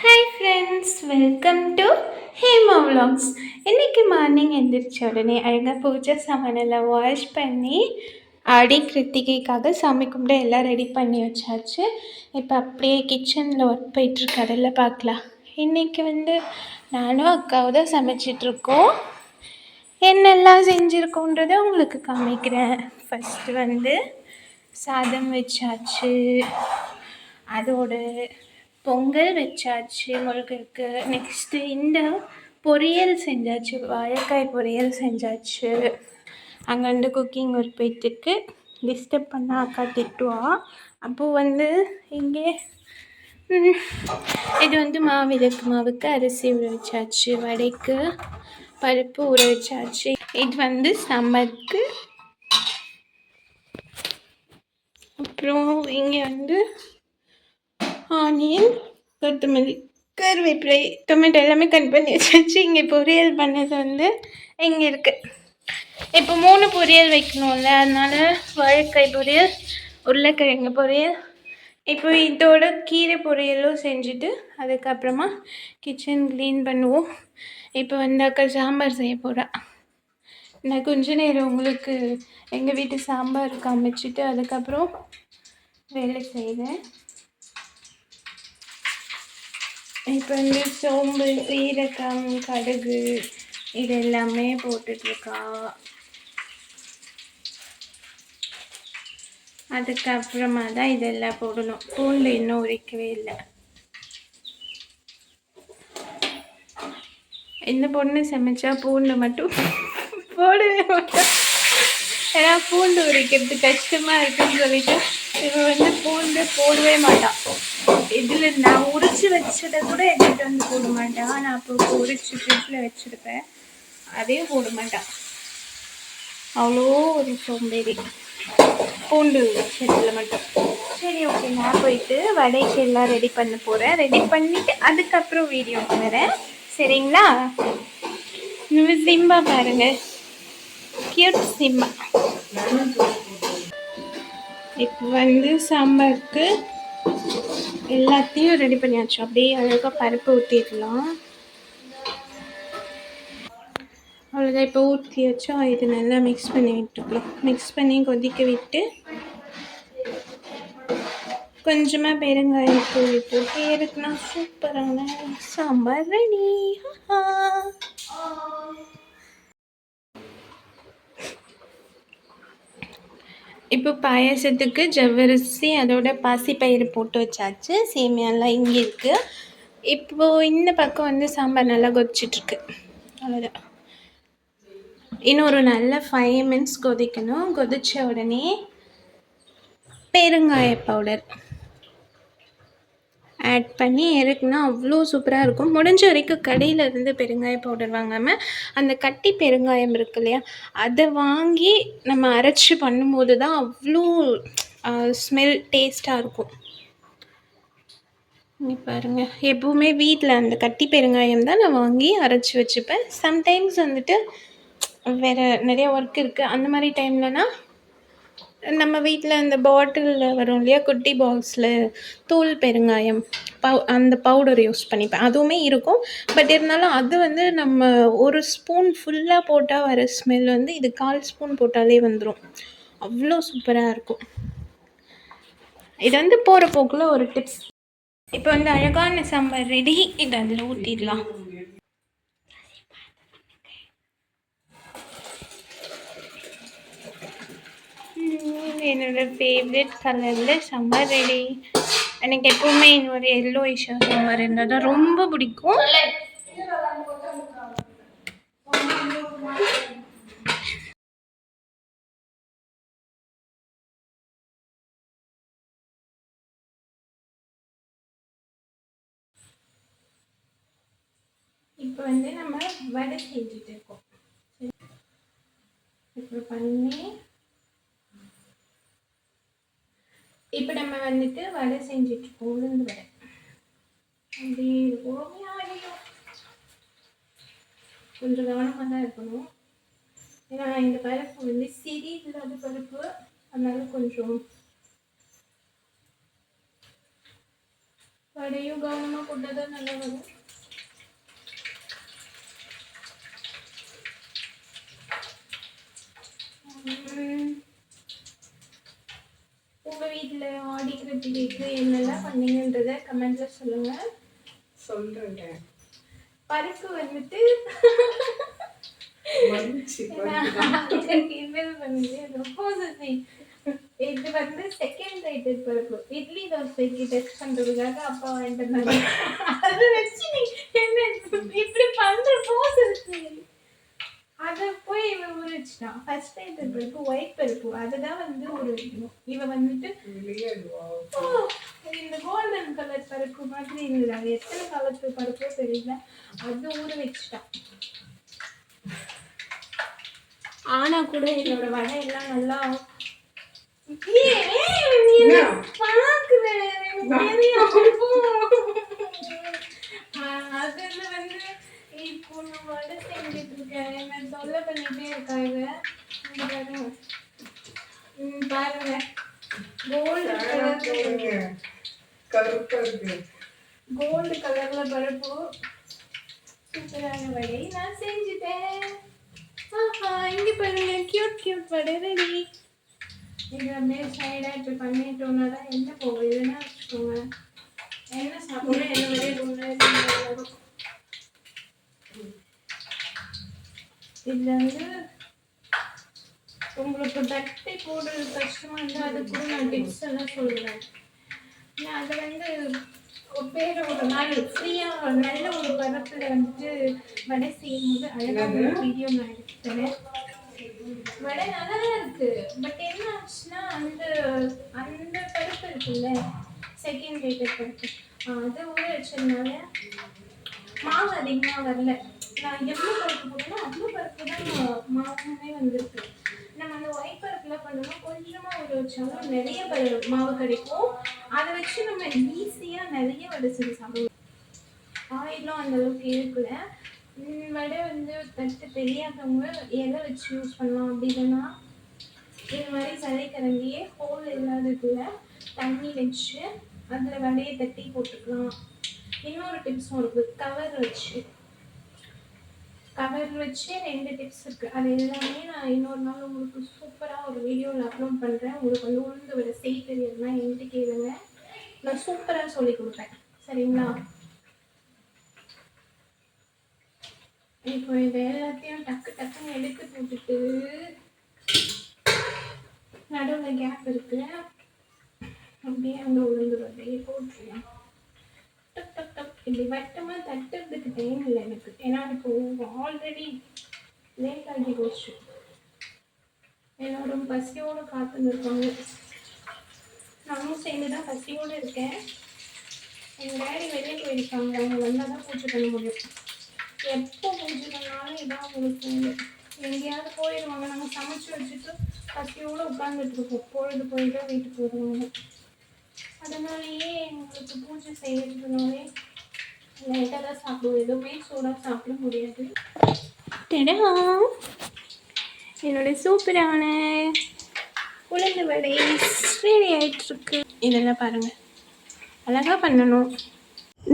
Hi friends, welcome to Hema vlogs. இன்றைக்கி morning எந்திரிச்ச உடனே அழகாக பூஜை சாமானெல்லாம் வாஷ் பண்ணி ஆடி கிருத்திகைக்காக சாமி கும்பிட்டு எல்லாம் ரெடி பண்ணி வச்சாச்சு. இப்போ அப்படியே கிச்சனில் ஒர்க் போயிட்டுருக்கு, அதெல்லாம் பார்க்கலாம். இன்றைக்கி நானும் அக்காவும் தான் சமைச்சிட்ருக்கோம். என்னெல்லாம் செஞ்சுருக்கோன்றதை உங்களுக்கு காமிக்கிறேன். ஃபஸ்ட்டு சாதம் வச்சாச்சு, அதோட பொங்கல் வச்சாச்சு முருகருக்கு. நெக்ஸ்ட்டு இந்த பொரியல் செஞ்சாச்சு, வாழைக்காய் பொரியல் செஞ்சாச்சு. அங்கே குக்கிங் ஒர்க் போயிட்டுருக்கு. டிஸ்டர்ப் பண்ணால் அக்கா திட்டுவா. அப்போது இங்கே இது மாவிளக்கு மாவுக்கு அரிசி ஊற வச்சாச்சு, வடைக்கு பருப்பு ஊற வச்சாச்சு. இது சம்மருக்கு. அப்புறம் இங்கே ஆனியன், கொத்தமல்லி, கருவேப்பிலை, டொமேட்டோ எல்லாமே கட் பண்ணி வச்சாச்சு. இங்கே பொரியல் பண்ணது இங்கே இருக்குது. இப்போ 3 பொரியல் வைக்கணும்ல, அதனால் வாழைக்காய் பொரியல், உருளைக்கிழங்கு பொரியல், இப்போ இதோட கீரை பொரியலும் செஞ்சுட்டு அதுக்கப்புறமா கிச்சன் க்ளீன் பண்ணுவோம். இப்போ அக்கா சாம்பார் செய்ய போகிறா. நான் கொஞ்ச நேரம் உங்களுக்கு எங்கள் வீட்டு சாம்பார் காமிச்சிட்டு அதுக்கப்புறம் வேலை செய்வேன். இப்போ சோம்பு, சீரகம், கடுகு இது எல்லாமே போட்டுட்ருக்கா. அதுக்கப்புறமா தான் இதெல்லாம் போடணும். பூண்டு இன்னும் உரிக்கவே இல்லை. இந்த பொண்ணு சமைச்சா பூண்டு மட்டும் போடவே மாட்டோம். ஏன்னா பூண்டு உரிக்கிறது கஷ்டமாக இருக்குன்னு சொல்லிட்டு இப்போ பூண்டு போடவே மாட்டான். இதில் நான் உரிச்சு வச்சதை கூட எடுத்துகிட்டு போட மாட்டான். நான் அப்போ உரிச்சு ஃப்ரிட்ஜில் வச்சுருப்பேன், அதையும் போட மாட்டான். அவ்வளோ ஒரு சோம்பேறி பூண்டு வச்சதில் மட்டும். சரி, ஓகே, நான் போயிட்டு வடைக்கு எல்லாம் ரெடி பண்ண போகிறேன். ரெடி பண்ணிவிட்டு அதுக்கப்புறம் வீடியோக்கு வரேன், சரிங்களா? சிம்பா பாருங்கள், கியூட் சிம்பா. இப்போ சாம்பாருக்கு எல்லாத்தையும் ரெடி பண்ணியாச்சு. அப்படியே அழகாக பருப்பு ஊற்றிடலாம். அவ்வளோதான், இப்போ ஊற்றி வச்சா இது நல்லா மிக்ஸ் பண்ணி விட்டுக்கலாம். மிக்ஸ் பண்ணி கொதிக்க விட்டு கொஞ்சமாக பெருங்காயம் தூவி போட்டு இருக்குன்னா சூப்பரான சாம்பார் ரெடி. இப்போ பாயாசத்துக்கு ஜவ்வரிசி அதோட பாசிப்பயிறு போட்டு வச்சாச்சு. சேமியாலாம் இங்கே இருக்குது. இப்போது இந்த பக்கம் சாம்பார் நல்லா கொதிச்சிட்ருக்கு. அவ்வளோதான், இன்னும் ஒரு நல்ல 5 minutes கொதிக்கணும். கொதித்த உடனே பெருங்காய பவுடர் ஆட் பண்ணி இறக்குனா அவ்வளோ சூப்பராக இருக்கும். முடிஞ்ச வரைக்கும் கடையிலேருந்து பெருங்காய பவுடர் வாங்காமல் அந்த கட்டி பெருங்காயம் இருக்கு இல்லையா, அதை வாங்கி நம்ம அரைச்சி பண்ணும்போது தான் அவ்வளோ ஸ்மெல் டேஸ்ட்டாக இருக்கும். இங்கே பாருங்கள், எப்போவுமே வீட்டில் அந்த கட்டி பெருங்காயம் தான் நான் வாங்கி அரைச்சி வச்சுப்பேன். சம்டைம்ஸ் வேறு நிறைய ஒர்க் இருக்குது, அந்த மாதிரி டைம்லனா நம்ம வீட்டில் அந்த பாட்டிலில் வரும் இல்லையா, குட்டி பாக்ஸில் தூள் பெருங்காயம் அந்த பவுடர் யூஸ் பண்ணிப்பேன். அதுவுமே இருக்கும், பட் இருந்தாலும் அது நம்ம ஒரு ஸ்பூன் ஃபுல்லாக போட்டால் வர ஸ்மெல் இது 1/4 ஸ்பூன் போட்டாலே வந்துடும். அவ்வளோ சூப்பராக இருக்கும். இது போகிற போக்கில் ஒரு டிப்ஸ். இப்போ அழகான சாம்பார் ரெடி. இது அதில் ஊற்றிடலாம். என்னோடய ஃபேவரட் கலரில் சாம்பார் ரெடி. எனக்கு எப்போவுமே இன்னொரு எல்லோயிஷா சாம்பார் இருந்தால் தான் ரொம்ப பிடிக்கும். இப்போ நம்ம வடை செஞ்சுட்டு இருக்கோம். இப்போ பண்ணி இப்போ நம்ம வடை செஞ்சிட்ருக்கோம், உளுந்து வடை. அப்படி இருக்கும், கொஞ்சம் கவனமாக தான் இருக்கணும். ஏன்னா இந்த பருப்பு சிறி இல்லாத பருப்பு, அதனால கொஞ்சம் வடையும் கவனமாக போட்டால் தான் நல்லா வரும். உங்கள் வீட்டில் ஆடி கிருத்திகைக்கு என்னெல்லாம் பண்ணீங்கன்றதை கமெண்ட்டில் சொல்லுங்கள். சொல்கிறேன். பருப்பு வந்துட்டு இது வந்து செகண்ட் ரைட்டட் பருப்பு இட்லி தோசைக்கு டெஸ்ட் பண்றதுக்காக அப்பா வாங்கிட்டு இருந்தாங்க. அதை வச்சு நீ என்ன இப்படி பண்ற போஸ் இருக்கு. அதை போய் இவன் ஊற வச்சுட்டான். ஃபர்ஸ்ட் ரைட்டட் பருப்பு ஒயிட் பருப்பு அதுதான் வந்து ஊற வைக்கணும். இவன் வந்துட்டு இந்த கோல்டன் கலர் பருப்பு மாதிரி இருந்தது. அது எத்தனை காலத்து பருப்போ தெரியல. அது ஊற வச்சுட்டான். ஆனா கூட என்னோட வடை எல்லாம் நல்லா அதுல வந்து இப்போ நான் வடை செஞ்சுட்டு இருக்கேன். என்ன தொல்லை பண்ணிட்டே இருக்காங்க. பாருங்க கோல்டு கலர்ல பருப்பு சூப்பரான வடை நான் செஞ்சுட்டேன். இங்க பாருங்க கியூட் வடை ரெடி. இது அப்படியே சைடாக இப்படி பண்ணிட்டோம்னா தான் என்ன போகும். இதுன்னா வச்சுக்கோங்க என்ன சாப்பிடணும் என்ன வரையும் வரும். இதில் வந்து உங்களுக்கு தட்டை போடுறது கஷ்டமாக இருந்தால் அது கூட நான் டிப்ஸ் எல்லாம் சொல்லுவேன். நான் அதை வந்து ஒரு நாள் ஃப்ரீயாக நல்ல ஒரு பரப்பில் வந்துட்டு வடை செய்யும்போது அழகாக வீடியோ நான் எடுத்துக்கிறேன். வடை நல்லா தான் இருக்கு. பட் என்ன ஆச்சுன்னா அந்த பருப்பு இருக்குல்ல செகண்ட் ரேட்டட் பருப்பு அதை ஊற வச்சதுனால மாவு அதிகமாக வரல. நான் எவ்வளோ பருப்பு போட்டேனோ அவ்வளோ பருப்பு தான் மாவுமே வந்திருக்கு. நம்ம அந்த ஒயிட் பருப்புலாம் பண்ணோம்னா கொஞ்சமாக ஊற வச்சாலும் நிறைய மாவு கிடைக்கும். அதை வச்சு நம்ம ஈஸியாக நிறைய வடை செஞ்சு சாப்பிடுவோம். ஆயிலும் அந்த அளவுக்கு இருக்குல்ல. வடை வந்து தட்டு தெரியாதவங்க எதை வச்சு யூஸ் பண்ணலாம் அப்படின்னா இது மாதிரி சதைக்கரண்டியே ஹோல் இல்லாததுல தண்ணி வச்சு அதில் வடையை தட்டி போட்டுக்கலாம். இன்னொரு டிப்ஸும் இருக்குது. கவர் வச்சு 2 டிப்ஸ் இருக்குது. அது எல்லாமே நான் இன்னொரு நாள் உங்களுக்கு சூப்பராக ஒரு வீடியோவில் அப்லோட் பண்ணுறேன். உங்களுக்கு வந்து உளுந்து வடை செய்ய தெரியாதுன்னா என்கிட்ட கேளுங்க, நான் சூப்பராக சொல்லி கொடுப்பேன். சரிங்களா? இப்போ இது எல்லாத்தையும் டக்குன்னு எடுத்து போட்டுட்டு நடுவில் கேப் இருக்கு அப்படியே அங்கே உளுந்து வடையை போட்டுருவேன். இப்படி வட்டமாக தட்டுறதுக்கு டைம் இல்லை எனக்கு. ஏன்னா இப்போ ஆல்ரெடி லேட் ஆகி போச்சு. என்னோட பசியோடு காத்துன்னு இருக்காங்க. நானும் சேர்ந்து தான் பசியோடு இருக்கேன். எங்கள் டேடி வெளியே போயிருக்காங்க. அவங்க வந்தால் தான் பூஜை பண்ண முடியும். எப்போ பூஜை பண்ணாலும் இதான் உங்களுக்கு எங்கேயாவது போயிடுவாங்க. நாங்கள் சமைச்சு வச்சுட்டு பசியோடு உட்காந்துட்டு இருக்கோம். பொழுது போயிட்டு வீட்டுக்கு வருவாங்க. அதனாலேயே எங்களுக்கு பூஜை செய்யறதுனாலே லைட்டாக தான் சாப்பிடுவோம். எதுவுமே சூடாக சாப்பிட முடியாது. என்னோட சூப்பரான உளுந்து வடை ரெடி ஆகிட்டுருக்கு. இதெல்லாம் பாருங்கள், அழகாக பண்ணணும்.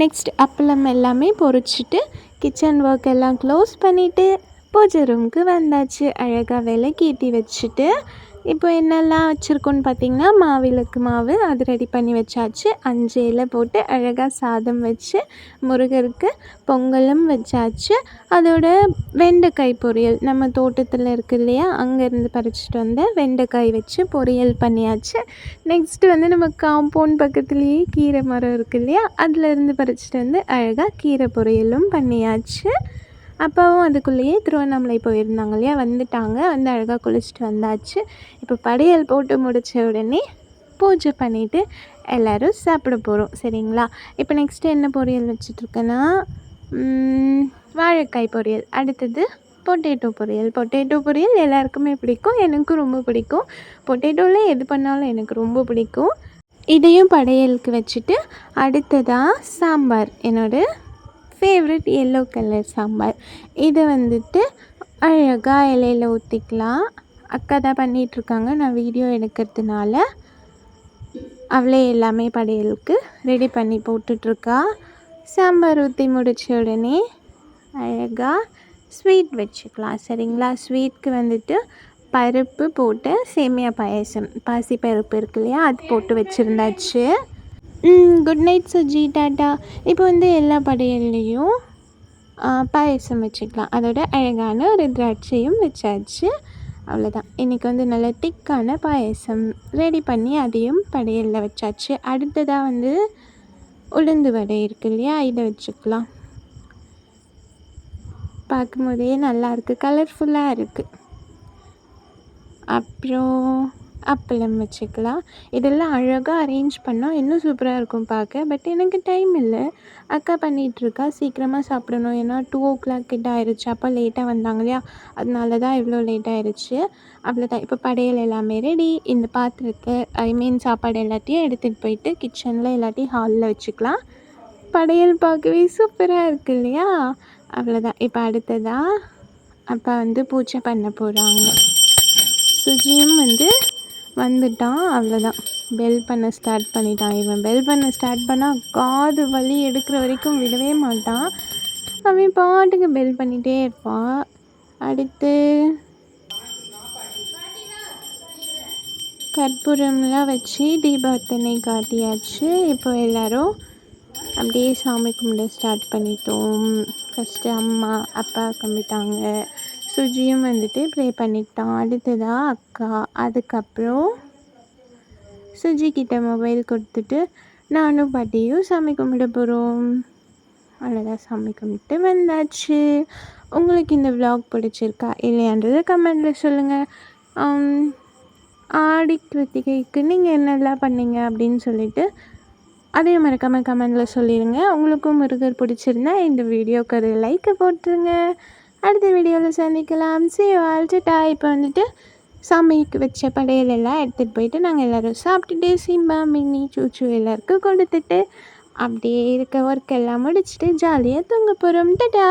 நெக்ஸ்ட் அப்பளம் எல்லாமே பொரிச்சிட்டு கிச்சன் ஒர்க் எல்லாம் க்ளோஸ் பண்ணிவிட்டு பூஜை ரூமுக்கு வந்தாச்சு. அழகாக விளக்கேற்றி வச்சுட்டு இப்போ என்னெல்லாம் வச்சுருக்கோன்னு பார்த்திங்கன்னா மாவிளக்கு மாவு அது ரெடி பண்ணி வச்சாச்சு. 5 இலை போட்டு அழகாக சாதம் வச்சு முருகருக்கு பொங்கலும் வச்சாச்சு. அதோட வெண்டைக்காய் பொரியல் நம்ம தோட்டத்தில் இருக்குது இல்லையா, அங்கேருந்து பறிச்சிட்டு வந்த வெண்டைக்காய் வச்சு பொரியல் பண்ணியாச்சு. நெக்ஸ்ட்டு வந்து நம்ம காம்பவுண்ட் பக்கத்துலேயே கீரை மரம் இருக்குது இல்லையா, அதுலேருந்து பறிச்சிட்டு வந்து அழகாக கீரை பொரியலும் பண்ணியாச்சு. அப்பாவும் அதுக்குள்ளேயே திருவண்ணாமலை போயிருந்தாங்க இல்லையா, வந்துட்டாங்க. வந்து அழகாக குளிச்சுட்டு வந்தாச்சு. இப்போ படையல் போட்டு முடித்த உடனே பூஜை பண்ணிவிட்டு எல்லோரும் சாப்பிட போகிறோம். சரிங்களா? இப்போ நெக்ஸ்ட்டு என்ன பொரியல் வச்சிட்ருக்கேன்னா வாழைக்காய் பொரியல், அடுத்தது பொட்டேட்டோ பொரியல் எல்லாருக்குமே பிடிக்கும், எனக்கும் ரொம்ப பிடிக்கும். பொட்டேட்டோவில் எது பண்ணாலும் எனக்கு ரொம்ப பிடிக்கும். இதையும் படையலுக்கு வச்சுட்டு அடுத்ததாக சாம்பார், என்னோடய ஃபேவரட் எல்லோ கலர் சாம்பார். இதை வந்துட்டு அழகாக இலையில் ஊற்றிக்கலாம். அக்கா தான் பண்ணிகிட்ருக்காங்க, நான் வீடியோ எடுக்கிறதுனால. அவளே எல்லாமே படையலுக்கு ரெடி பண்ணி போட்டுட்ருக்கா. சாம்பார் ஊற்றி முடிச்ச உடனே அழகாக ஸ்வீட் வச்சுக்கலாம். சரிங்களா? ஸ்வீட்க்கு வந்துட்டு பருப்பு போட்டு சேமியா பாயாசம், பாசி பருப்பு இருக்கு இல்லையா, அது போட்டு வச்சுருந்தாச்சு. Good night Suji, tata. இப்போ வந்து எல்லா படையல்லையும் பாயசம் வச்சுக்கலாம். அதோட அழகான ஒரு திராட்சையும் வச்சாச்சு. அவ்வளோதான். இன்றைக்கி வந்து நல்ல திக்கான பாயசம் ரெடி பண்ணி அதையும் படையலில் வச்சாச்சு. அடுத்ததாக வந்து உளுந்து வடை இருக்கு இல்லையா, இதை வச்சுக்கலாம். பார்க்கும்போதே நல்லாயிருக்கு, கலர்ஃபுல்லாக இருக்குது. அப்புறம் அப்பளம் வச்சுக்கலாம். இதெல்லாம் அழகாக அரேஞ்ச் பண்ணால் இன்னும் சூப்பராக இருக்கும் பார்க்க. பட் எனக்கு டைம் இல்லை. அக்கா பண்ணிகிட்ருக்கா. சீக்கிரமாக சாப்பிடணும். ஏன்னா 2:00 கிட்ட ஆயிடுச்சு. அப்போ லேட்டாக வந்தாங்க இல்லையா, அதனால தான் இவ்வளோ லேட் ஆயிடுச்சு. அவ்வளோதான். இப்போ படையல் எல்லாமே ரெடி. இந்த பாத்திரத்தை சாப்பாடு எல்லாத்தையும் எடுத்துகிட்டு போயிட்டு கிச்சனில் எல்லாத்தையும் ஹாலில் வச்சுக்கலாம். படையல் பார்க்கவே சூப்பராக இருக்கு இல்லையா? அவ்வளோதான். இப்போ அடுத்ததாக அப்பா வந்து பூஜை பண்ண போகிறாங்க. சுஜியும் வந்து வந்துட்டான். அவ்வளோதான். பெல் பண்ண ஸ்டார்ட் பண்ணிட்டான். இவன் பெல் பண்ண ஸ்டார்ட் பண்ணால் காது வலி எடுக்கிற வரைக்கும் விடவே மாட்டான். அவன் பாட்டுக்கு பெல் பண்ணிகிட்டே இருப்பான். அடுத்து கற்பூரம்லாம் வச்சு தீபார்த்தனை காட்டியாச்சு. இப்போ எல்லோரும் அப்படியே சாமி கும்பிட ஸ்டார்ட் பண்ணிட்டோம். ஃபஸ்ட்டு அம்மா அப்பா கும்பிட்டாங்க. சுஜியும் வந்துட்டு ப்ரே பண்ணிட்டான். அடுத்ததாக அக்கா. அதுக்கப்புறம் சுஜிக்கிட்ட மொபைல் கொடுத்துட்டு நானும் பாட்டியும் சாமி கும்பிட போகிறோம். அவ்வளோதான். சாமி கும்பிட்டு வந்தாச்சு. உங்களுக்கு இந்த விலாக் பிடிச்சிருக்கா இல்லையான்றதை கமெண்டில் சொல்லுங்கள். ஆடி கிருத்திகைக்கு நீங்கள் என்னெல்லாம் பண்ணீங்க அப்படின்னு சொல்லிவிட்டு அதையும் மறக்காமல் கமெண்டில் சொல்லிடுங்க. உங்களுக்கும் முருகர் பிடிச்சிருந்தா இந்த வீடியோக்கு ஒரு லைக்கை போட்டுருங்க. அடுத்த வீடியோவில் சந்திக்கலாம். See you all. டாடா. இப்போ வந்துட்டு சாமிக்கு வச்ச படையல் எல்லாம் எடுத்துகிட்டு போயிட்டு நாங்கள் எல்லோரும் சாப்பிட்டுட்டு சிம்பா மின்னி சூச்சு எல்லாருக்கும் கொடுத்துட்டு அப்படியே இருக்க ஒர்க் எல்லாம் முடிச்சுட்டு ஜாலியாக தூங்க போகிறோம். டாடா.